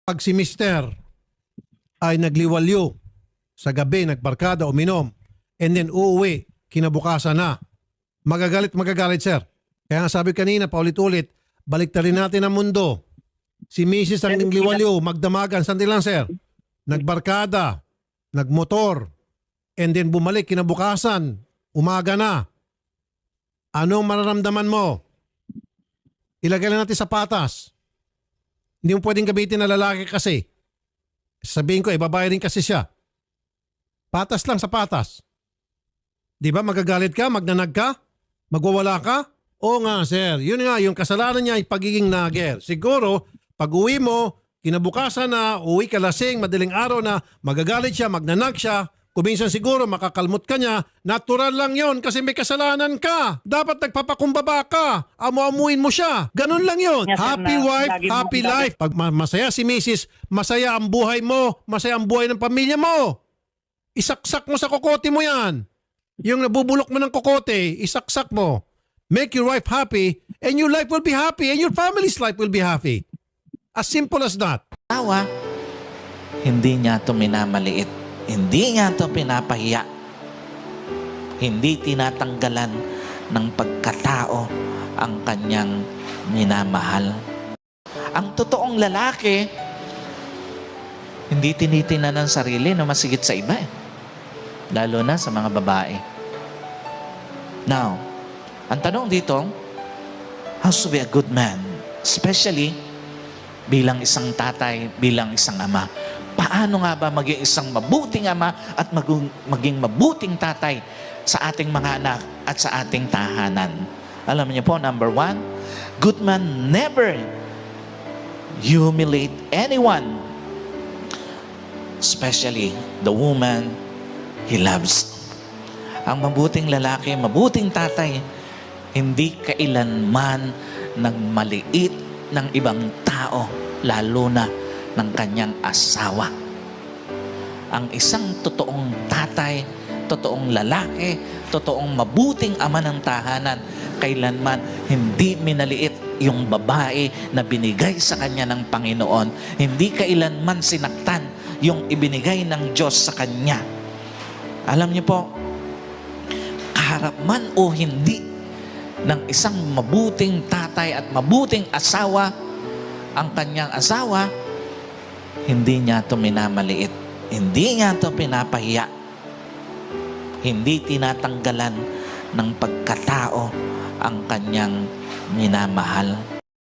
Pag si mister ay nagliwalyo sa gabi, nagbarkada, uminom, and then uuwi, kinabukasan na, magagalit, sir. Kaya nga sabi kanina, paulit-ulit, baliktarin natin ang mundo. Si Mrs. ang nagliwalyo, magdamagan, sandali lang, sir. Nagbarkada, nagmotor, and then bumalik, kinabukasan, umaga na. Anong mararamdaman mo? Ilagay lang natin sa patas. Hindi mo pwedeng gamitin na lalaki kasi. Sabihin ko, babae rin kasi siya. Patas lang sa patas. Di ba magagalit ka, magnanag ka, magwawala ka? Oo nga, sir. Yun nga, yung kasalanan niya ay pagiging nager. Siguro, pag uwi mo, kinabukasan na, uwi ka lasing, madaling araw na, magagalit siya, magnanag siya, kuminsan siguro makakalmot ka niya, natural lang yon kasi may kasalanan ka. Dapat nagpapakumbaba ka. Amu-amuin mo siya. Ganun lang yon. Yes, sir, Happy na wife, lagi happy mo- life. Pag masaya si Mrs., masaya ang buhay mo, masaya ang buhay ng pamilya mo. Isaksak mo sa kokote mo yan. Yung nabubulok mo ng kokote, isaksak mo. Make your wife happy and your life will be happy and your family's life will be happy. As simple as that. Tawa, hindi niya ito minamaliit. Hindi niya ito pinapahiya. Hindi tinatanggalan ng pagkatao ang kanyang minamahal. Ang totoong lalaki, hindi tinitingnan ng sarili na masigit sa iba eh. Lalo na sa mga babae. Now, ang tanong dito, how to be a good man? Especially, bilang isang tatay, bilang isang ama. Paano nga ba maging isang mabuting ama at maging mabuting tatay sa ating mga anak at sa ating tahanan? Alam niyo po, number 1, good man never humiliate anyone, especially the woman he loves. Ang mabuting lalaki, mabuting tatay, hindi kailanman nagmaliit ng ibang tao, lalo na ng kanyang asawa. Ang isang totoong tatay, totoong lalaki, totoong mabuting ama ng tahanan, kailanman hindi minaliit yung babae na binigay sa kanya ng Panginoon. Hindi kailanman sinaktan yung ibinigay ng Diyos sa kanya. Alam niyo po, kaharap man o hindi ng isang mabuting tatay at mabuting asawa, ang kanyang asawa, hindi niya ito minamaliit. Hindi niya ito pinapahiya. Hindi tinatanggalan ng pagkatao ang kanyang minamahal.